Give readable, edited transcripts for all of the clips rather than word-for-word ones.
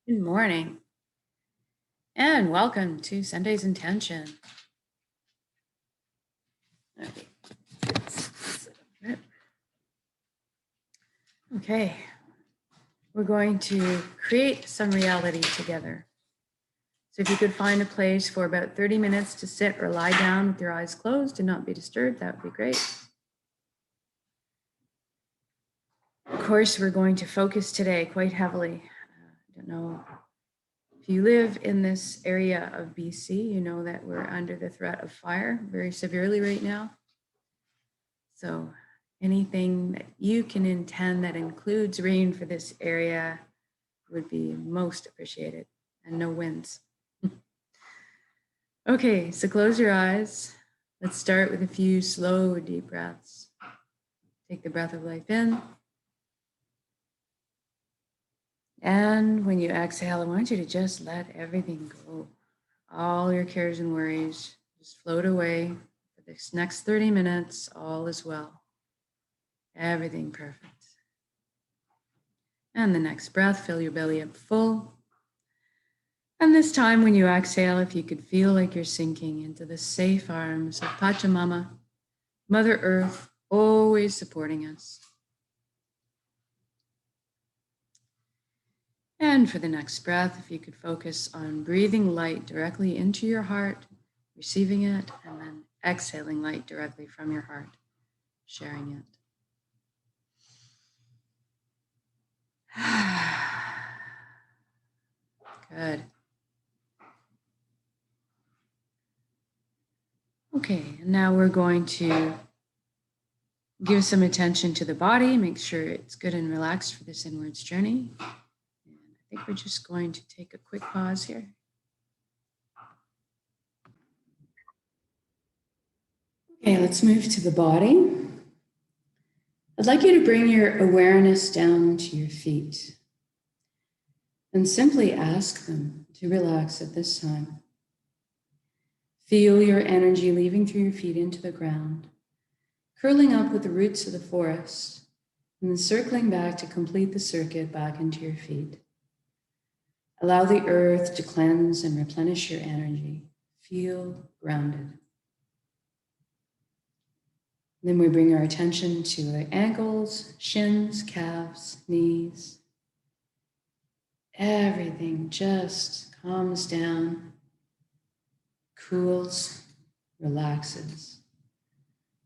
Good morning, and welcome to Sunday's Intention. Okay, we're going to create some reality together. So if you could find a place for about 30 minutes to sit or lie down with your eyes closed and not be disturbed, that would be great. Of course, we're going to focus today quite heavily. I don't know if you live in this area of BC, you know that we're under the threat of fire very severely right now. So anything that you can intend that includes rain for this area would be most appreciated, and no winds. Okay, so close your eyes. Let's start with a few slow, deep breaths. Take the breath of life in. And when you exhale, I want you to just let everything go. All your cares and worries just float away. For this next 30 minutes, all is well. Everything perfect. And the next breath, fill your belly up full. And this time when you exhale, if you could feel like you're sinking into the safe arms of Pachamama, Mother Earth, always supporting us. And for the next breath, if you could focus on breathing light directly into your heart, receiving it, and then exhaling light directly from your heart, sharing it. Good. Okay, and now we're going to give some attention to the body, make sure it's good and relaxed for this inwards journey. And I think we're just going to take a quick pause here. Okay, let's move to the body. I'd like you to bring your awareness down to your feet and simply ask them to relax at this time. Feel your energy leaving through your feet into the ground, curling up with the roots of the forest, and then circling back to complete the circuit back into your feet. Allow the earth to cleanse and replenish your energy. Feel grounded. Then we bring our attention to the ankles, shins, calves, knees. Everything just calms down, cools, relaxes.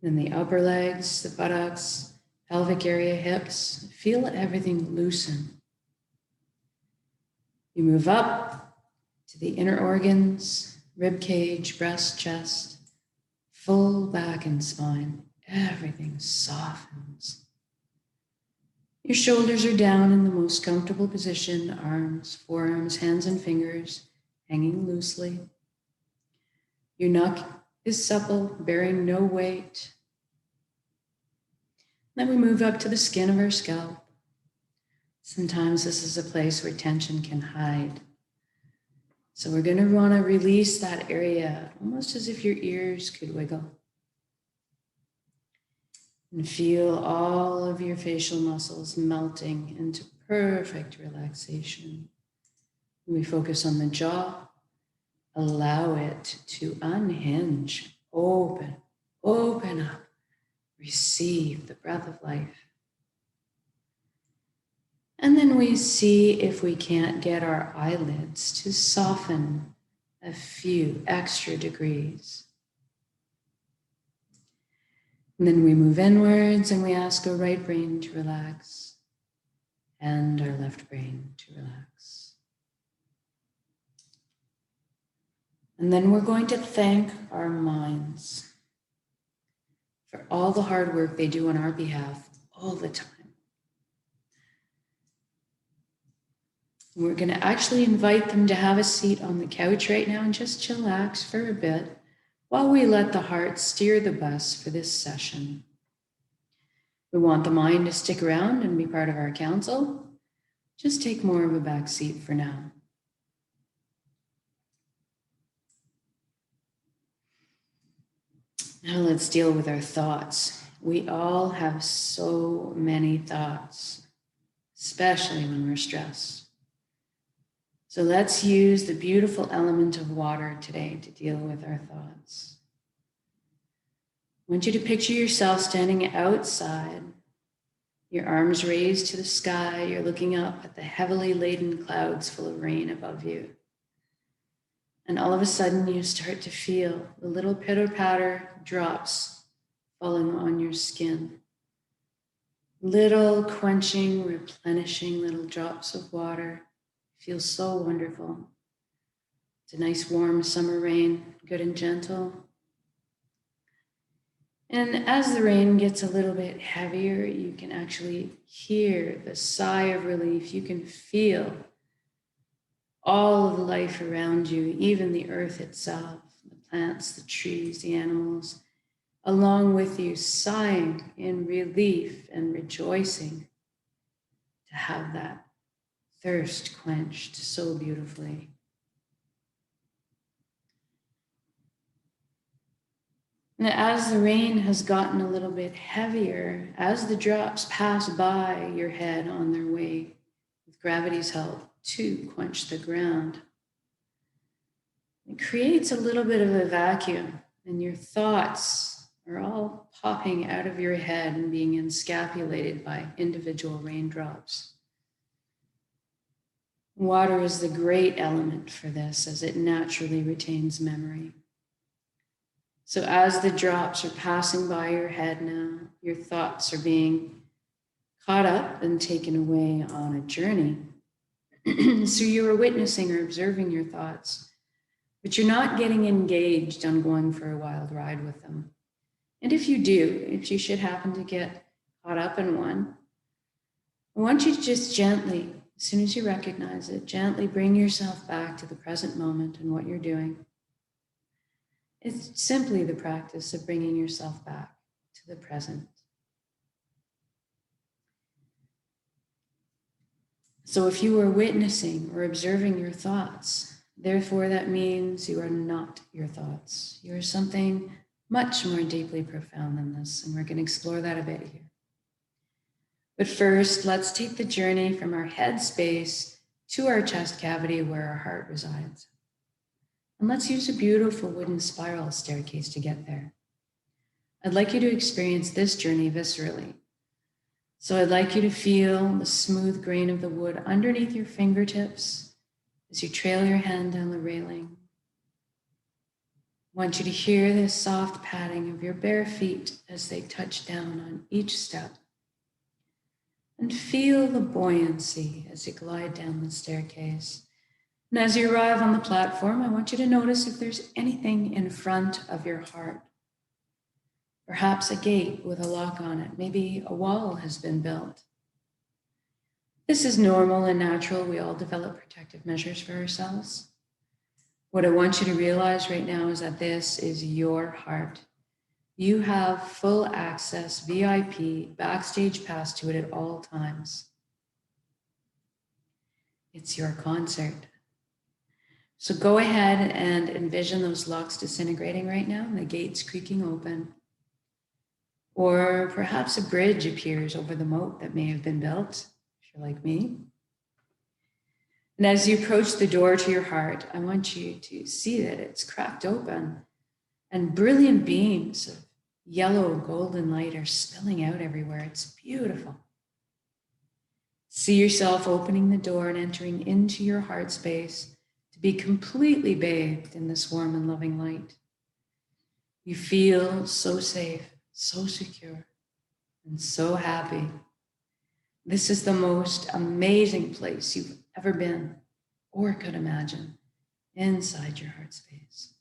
Then the upper legs, the buttocks, pelvic area, hips, feel everything loosen. You move up to the inner organs, rib cage, breast, chest, full back and spine. Everything softens. Your shoulders are down in the most comfortable position, arms, forearms, hands, and fingers hanging loosely. Your neck is supple, bearing no weight. Then we move up to the skin of our scalp. Sometimes this is a place where tension can hide. So we're going to want to release that area, almost as if your ears could wiggle. And feel all of your facial muscles melting into perfect relaxation. We focus on the jaw. Allow it to unhinge, open up. Receive the breath of life. And then we see if we can't get our eyelids to soften a few extra degrees. And then we move inwards and we ask our right brain to relax and our left brain to relax. And then we're going to thank our minds for all the hard work they do on our behalf all the time. We're going to actually invite them to have a seat on the couch right now and just chillax for a bit while we let the heart steer the bus for this session. We want the mind to stick around and be part of our council. Just take more of a back seat for now. Now let's deal with our thoughts. We all have so many thoughts, especially when we're stressed. So let's use the beautiful element of water today to deal with our thoughts. I want you to picture yourself standing outside, your arms raised to the sky. You're looking up at the heavily laden clouds full of rain above you. And all of a sudden you start to feel the little pitter-patter drops falling on your skin. Little quenching, replenishing little drops of water. Feels so wonderful. It's a nice warm summer rain, good and gentle. And as the rain gets a little bit heavier, you can actually hear the sigh of relief. You can feel all of the life around you, even the earth itself, the plants, the trees, the animals, along with you, sighing in relief and rejoicing to have that thirst quenched so beautifully. And as the rain has gotten a little bit heavier, as the drops pass by your head on their way, with gravity's help, to quench the ground, it creates a little bit of a vacuum, and your thoughts are all popping out of your head and being encapsulated by individual raindrops. Water is the great element for this, as it naturally retains memory. So as the drops are passing by your head now, your thoughts are being caught up and taken away on a journey. So you are witnessing or observing your thoughts, but you're not getting engaged on going for a wild ride with them. And if you do, if you should happen to get caught up in one, I want you to just gently, as soon as you recognize it, gently bring yourself back to the present moment and what you're doing. It's simply the practice of bringing yourself back to the present. So if you are witnessing or observing your thoughts, therefore that means you are not your thoughts. You are something much more deeply profound than this, and we're going to explore that a bit here. But first, let's take the journey from our head space to our chest cavity where our heart resides. And let's use a beautiful wooden spiral staircase to get there. I'd like you to experience this journey viscerally. So I'd like you to feel the smooth grain of the wood underneath your fingertips as you trail your hand down the railing. I want you to hear the soft padding of your bare feet as they touch down on each step. And feel the buoyancy as you glide down the staircase. And as you arrive on the platform, I want you to notice if there's anything in front of your heart. Perhaps a gate with a lock on it. Maybe a wall has been built. This is normal and natural. We all develop protective measures for ourselves. What I want you to realize right now is that this is your heart. You have full access, VIP, backstage pass to it at all times. It's your concert. So go ahead and envision those locks disintegrating right now and the gates creaking open. Or perhaps a bridge appears over the moat that may have been built, if you're like me. And as you approach the door to your heart, I want you to see that it's cracked open and brilliant beams of yellow golden light are spilling out everywhere. It's beautiful. See yourself opening the door and entering into your heart space to be completely bathed in this warm and loving light. You feel so safe, so secure, and so happy. This is the most amazing place you've ever been or could imagine inside your heart space.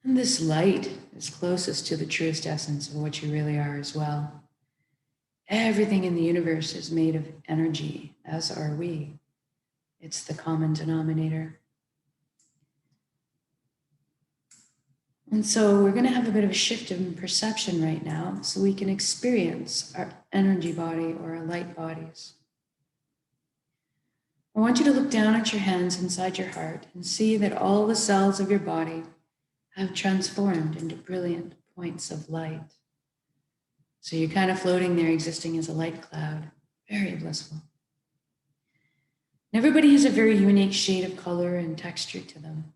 And this light is closest to the truest essence of what you really are as well. Everything in the universe is made of energy, as are we. It's the common denominator. And so we're going to have a bit of a shift in perception right now so we can experience our energy body or our light bodies. I want you to look down at your hands inside your heart and see that all the cells of your body have transformed into brilliant points of light. So you're kind of floating there, existing as a light cloud, very blissful. And everybody has a very unique shade of color and texture to them.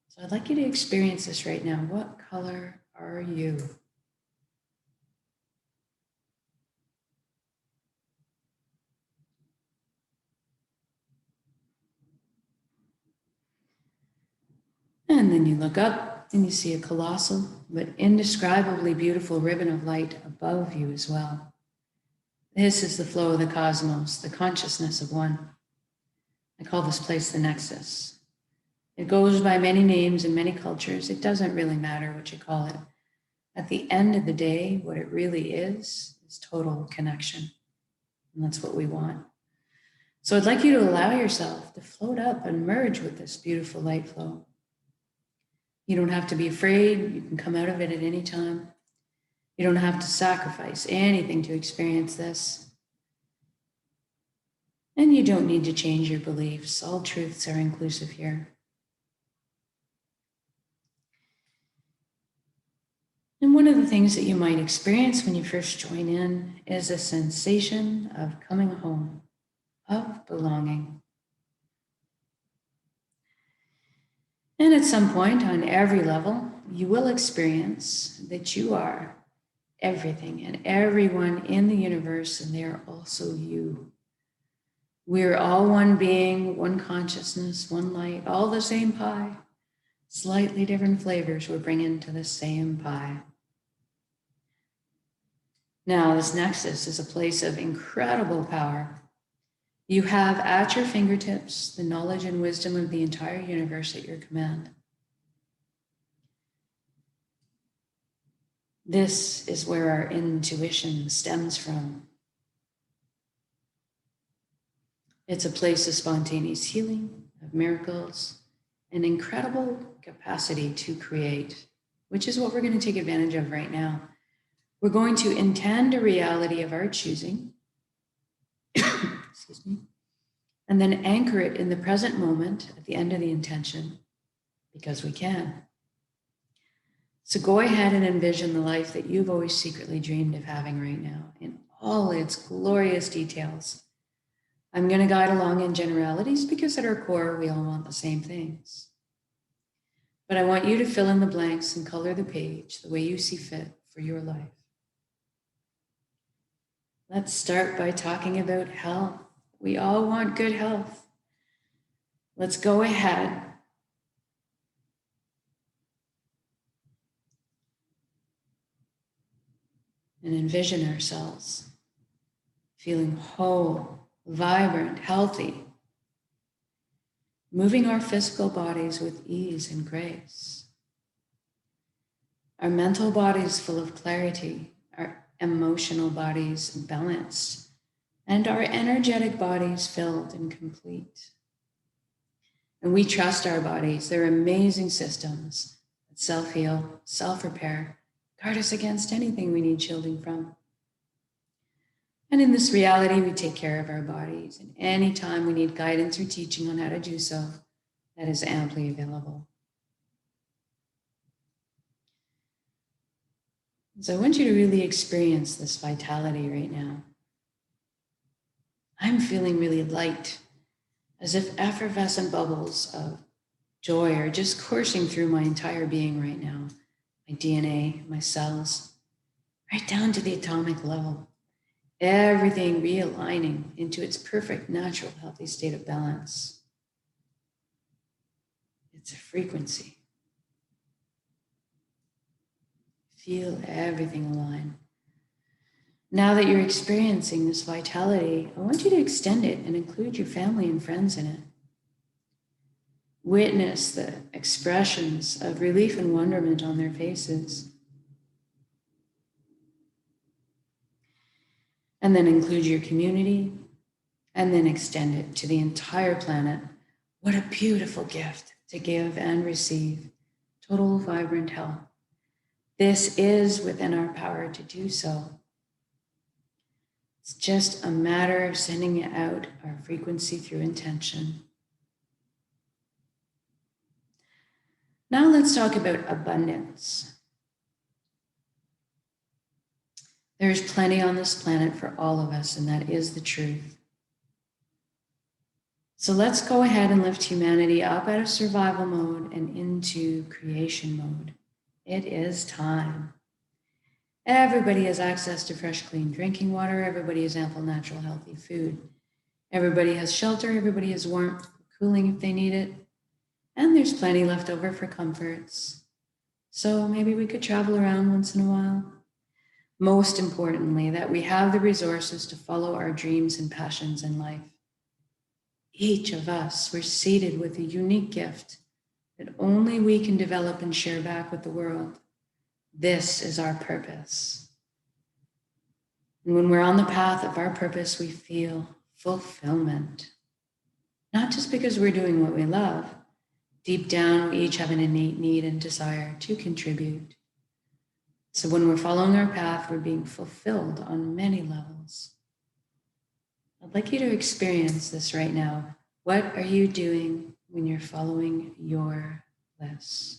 So I'd like you to experience this right now. What color are you? And then you look up and you see a colossal but indescribably beautiful ribbon of light above you as well. This is the flow of the cosmos, the consciousness of one. I call this place the nexus. It goes by many names in many cultures. It doesn't really matter what you call it. At the end of the day, what it really is total connection. And that's what we want. So I'd like you to allow yourself to float up and merge with this beautiful light flow. You don't have to be afraid. You can come out of it at any time. You don't have to sacrifice anything to experience this. And you don't need to change your beliefs. All truths are inclusive here. And one of the things that you might experience when you first join in is a sensation of coming home, of belonging. And at some point on every level, you will experience that you are everything and everyone in the universe, and they are also you. We're all one being, one consciousness, one light, all the same pie. Slightly different flavors we're bringing to the same pie. Now, this nexus is a place of incredible power. You have at your fingertips the knowledge and wisdom of the entire universe at your command. This is where our intuition stems from. It's a place of spontaneous healing, of miracles, an incredible capacity to create, which is what we're going to take advantage of right now. We're going to intend a reality of our choosing, excuse me, and then anchor it in the present moment at the end of the intention, because we can. So go ahead and envision the life that you've always secretly dreamed of having right now in all its glorious details. I'm going to guide along in generalities because at our core, we all want the same things. But I want you to fill in the blanks and color the page the way you see fit for your life. Let's start by talking about health. We all want good health. Let's go ahead and envision ourselves feeling whole, vibrant, healthy, moving our physical bodies with ease and grace. Our mental bodies full of clarity, our emotional bodies balanced, and our energetic bodies filled and complete. And we trust our bodies. They're amazing systems that self-heal, self-repair, guard us against anything we need shielding from. And in this reality, we take care of our bodies. And anytime we need guidance or teaching on how to do so, that is amply available. So I want you to really experience this vitality right now. I'm feeling really light, as if effervescent bubbles of joy are just coursing through my entire being right now. My DNA, my cells, right down to the atomic level. Everything realigning into its perfect, natural, healthy state of balance. It's a frequency. Feel everything align. Now that you're experiencing this vitality, I want you to extend it and include your family and friends in it. Witness the expressions of relief and wonderment on their faces. And then include your community, and then extend it to the entire planet. What a beautiful gift to give and receive. Total vibrant health. This is within our power to do so. It's just a matter of sending out our frequency through intention. Now let's talk about abundance. There's plenty on this planet for all of us, and that is the truth. So let's go ahead and lift humanity up out of survival mode and into creation mode. It is time. Everybody has access to fresh, clean drinking water. Everybody has ample, natural, healthy food. Everybody has shelter. Everybody has warmth, cooling if they need it. And there's plenty left over for comforts. So maybe we could travel around once in a while. Most importantly, that we have the resources to follow our dreams and passions in life. Each of us, we're seated with a unique gift that only we can develop and share back with the world. This is our purpose. And when we're on the path of our purpose, we feel fulfillment. Not just because we're doing what we love. Deep down, we each have an innate need and desire to contribute. So when we're following our path, we're being fulfilled on many levels. I'd like you to experience this right now. What are you doing when you're following your bliss?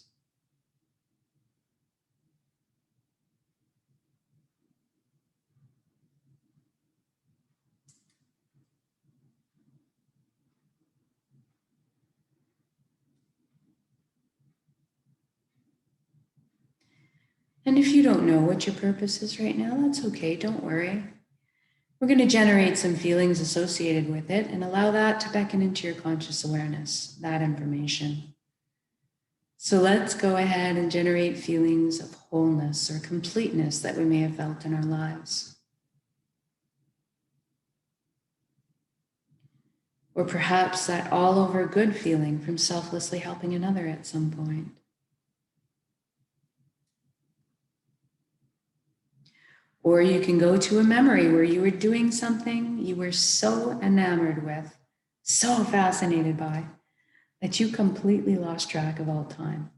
And if you don't know what your purpose is right now, that's okay, don't worry. We're going to generate some feelings associated with it and allow that to beckon into your conscious awareness, that information. So let's go ahead and generate feelings of wholeness or completeness that we may have felt in our lives. Or perhaps that all over good feeling from selflessly helping another at some point. Or you can go to a memory where you were doing something you were so enamored with, so fascinated by, that you completely lost track of all time.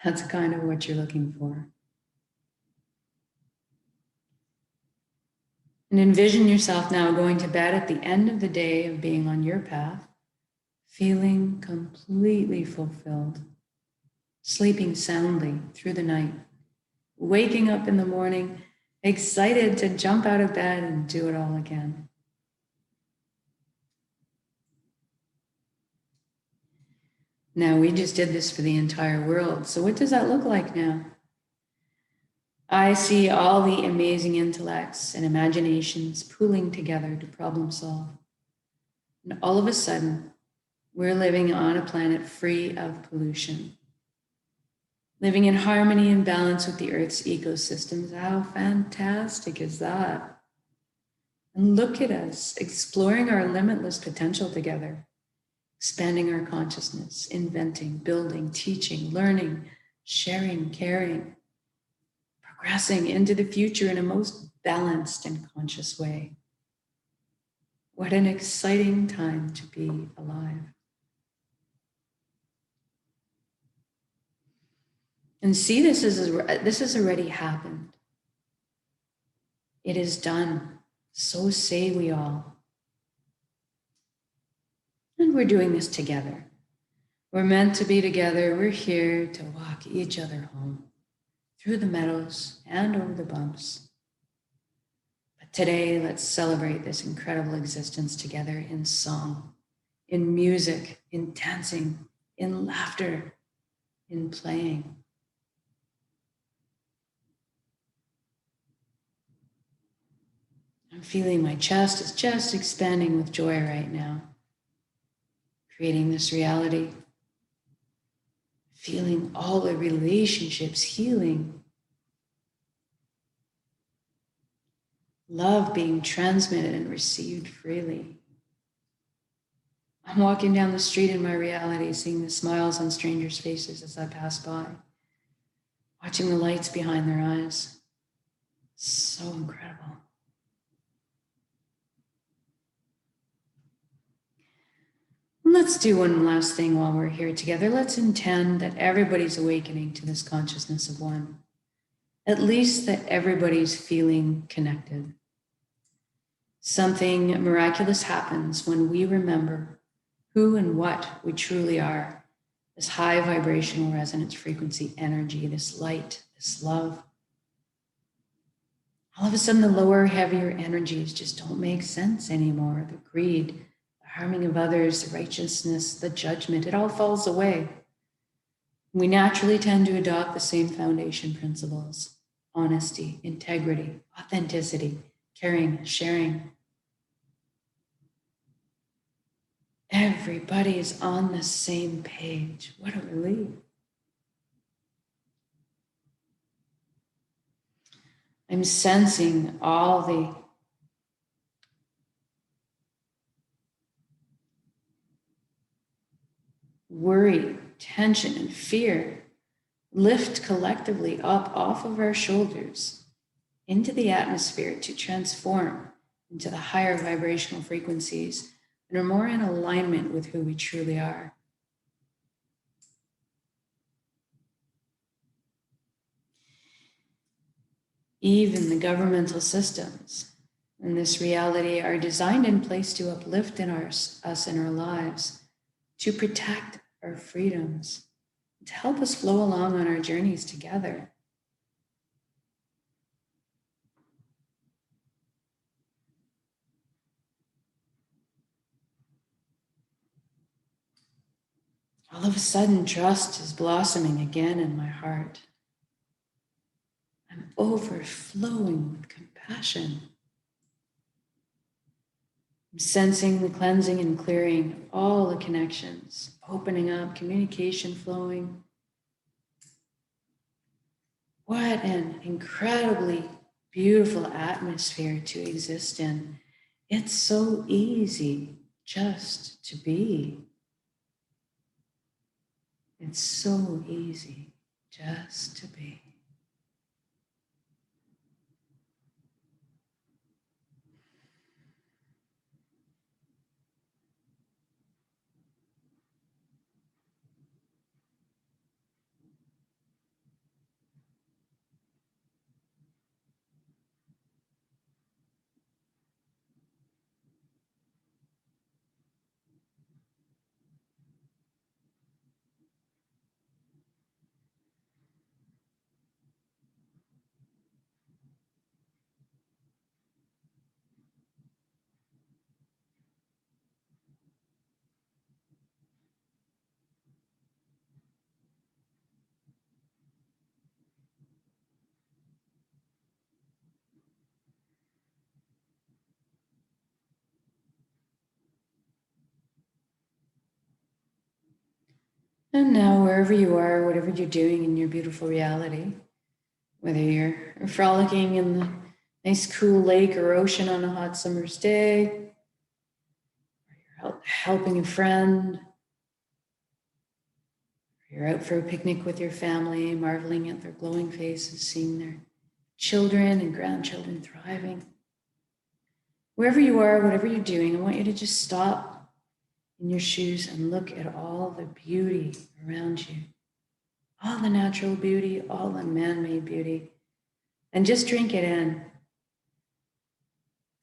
That's kind of what you're looking for. And envision yourself now going to bed at the end of the day of being on your path, feeling completely fulfilled, sleeping soundly through the night, waking up in the morning, excited to jump out of bed and do it all again. Now, we just did this for the entire world. So what does that look like now? I see all the amazing intellects and imaginations pooling together to problem solve. And all of a sudden, we're living on a planet free of pollution, living in harmony and balance with the Earth's ecosystems. How fantastic is that? And look at us exploring our limitless potential together, expanding our consciousness, inventing, building, teaching, learning, sharing, caring, progressing into the future in a most balanced and conscious way. What an exciting time to be alive. And see, this has already happened. It is done. So say we all. And we're doing this together. We're meant to be together. We're here to walk each other home through the meadows and over the bumps. But today, let's celebrate this incredible existence together in song, in music, in dancing, in laughter, in playing. I'm feeling my chest is just expanding with joy right now, creating this reality, feeling all the relationships healing, love being transmitted and received freely. I'm walking down the street in my reality, seeing the smiles on strangers' faces as I pass by, watching the lights behind their eyes. So incredible. Let's do one last thing while we're here together. Let's intend that everybody's awakening to this consciousness of one. At least that everybody's feeling connected. Something miraculous happens when we remember who and what we truly are, this high vibrational resonance frequency energy, this light, this love. All of a sudden, the lower, heavier energies just don't make sense anymore. The greed, the harming of others, the righteousness, the judgment, it all falls away. We naturally tend to adopt the same foundation principles: honesty, integrity, authenticity, caring, sharing. Everybody is on the same page. What a relief. I'm sensing all the worry, tension, and fear lift collectively up off of our shoulders into the atmosphere to transform into the higher vibrational frequencies that are more in alignment with who we truly are. Even the governmental systems in this reality are designed in place to uplift us in our lives, to protect our freedoms, to help us flow along on our journeys together. All of a sudden, trust is blossoming again in my heart. I'm overflowing with compassion. I'm sensing the cleansing and clearing of all the connections, opening up, communication flowing. What an incredibly beautiful atmosphere to exist in. It's so easy just to be. It's so easy just to be. And now, wherever you are, whatever you're doing in your beautiful reality, whether you're frolicking in the nice cool lake or ocean on a hot summer's day, or you're helping a friend, or you're out for a picnic with your family, marveling at their glowing faces, seeing their children and grandchildren thriving. Wherever you are, whatever you're doing, I want you to just stop in your shoes and look at all the beauty around you, all the natural beauty, all the man-made beauty, and just drink it in.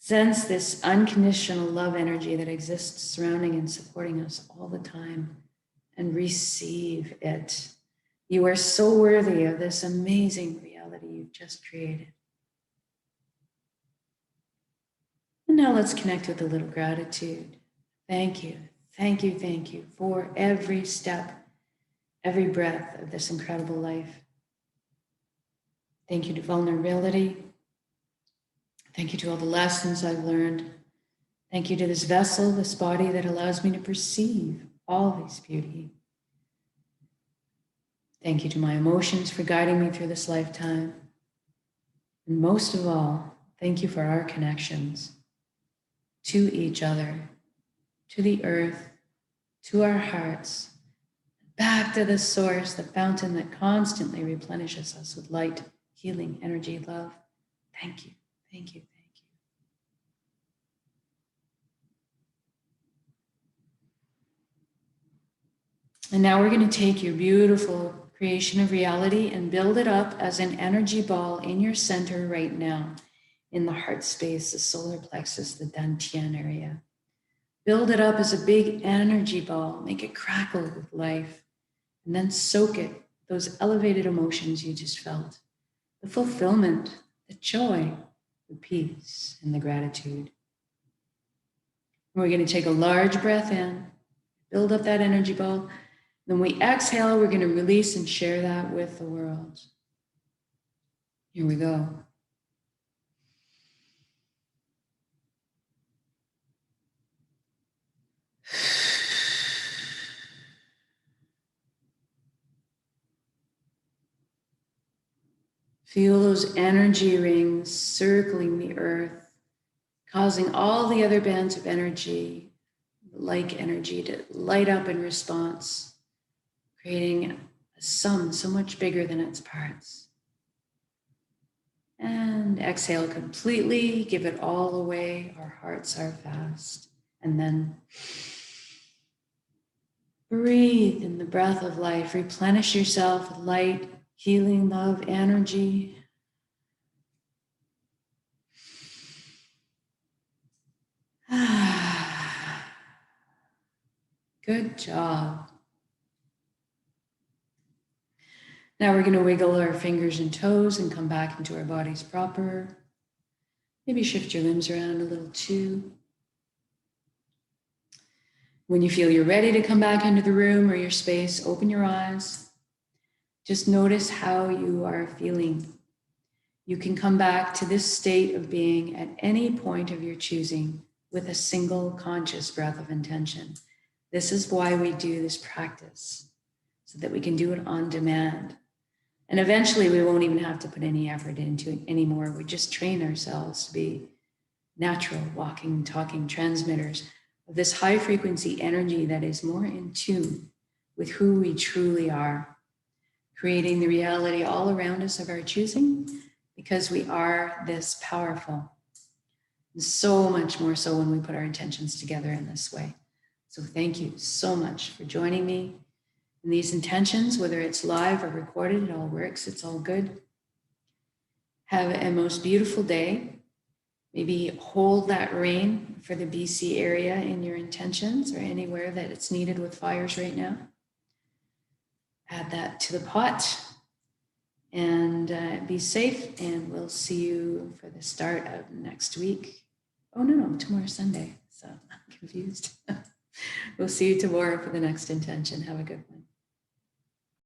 Sense this unconditional love energy that exists surrounding and supporting us all the time, and receive it. You are so worthy of this amazing reality you've just created. And now let's connect with a little gratitude. Thank you. Thank you, thank you for every step, every breath of this incredible life. Thank you to vulnerability. Thank you to all the lessons I've learned. Thank you to this vessel, this body that allows me to perceive all this beauty. Thank you to my emotions for guiding me through this lifetime. And most of all, thank you for our connections to each other, to the earth, to our hearts, back to the source, the fountain that constantly replenishes us with light, healing, energy, love. Thank you, thank you, thank you. And now we're going to take your beautiful creation of reality and build it up as an energy ball in your center right now, in the heart space, the solar plexus, the dantian area. Build it up as a big energy ball. Make it crackle with life. And then soak it, those elevated emotions you just felt, the fulfillment, the joy, the peace, and the gratitude. And we're going to take a large breath in, build up that energy ball. Then we exhale, we're going to release and share that with the world. Here we go. Feel those energy rings circling the earth, causing all the other bands of energy, like energy, to light up in response, creating a sum so much bigger than its parts. And exhale completely, give it all away. Our hearts are fast. And then breathe in the breath of life. Replenish yourself with light, healing, love, energy. Good job. Now we're going to wiggle our fingers and toes and come back into our bodies proper. Maybe shift your limbs around a little too. When you feel you're ready to come back into the room or your space, open your eyes. Just notice how you are feeling. You can come back to this state of being at any point of your choosing with a single conscious breath of intention. This is why we do this practice, so that we can do it on demand. And eventually we won't even have to put any effort into it anymore. We just train ourselves to be natural, walking, talking transmitters of this high frequency energy that is more in tune with who we truly are, creating the reality all around us of our choosing, because we are this powerful. And so much more so when we put our intentions together in this way. So thank you so much for joining me in these intentions, whether it's live or recorded, it all works, it's all good. Have a most beautiful day. Maybe hold that rain for the BC area in your intentions or anywhere that it's needed with fires right now. Add that to the pot and be safe, and we'll see you for the start of next week. Oh, no, tomorrow's Sunday, so I'm confused. We'll see you tomorrow for the next intention. Have a good one.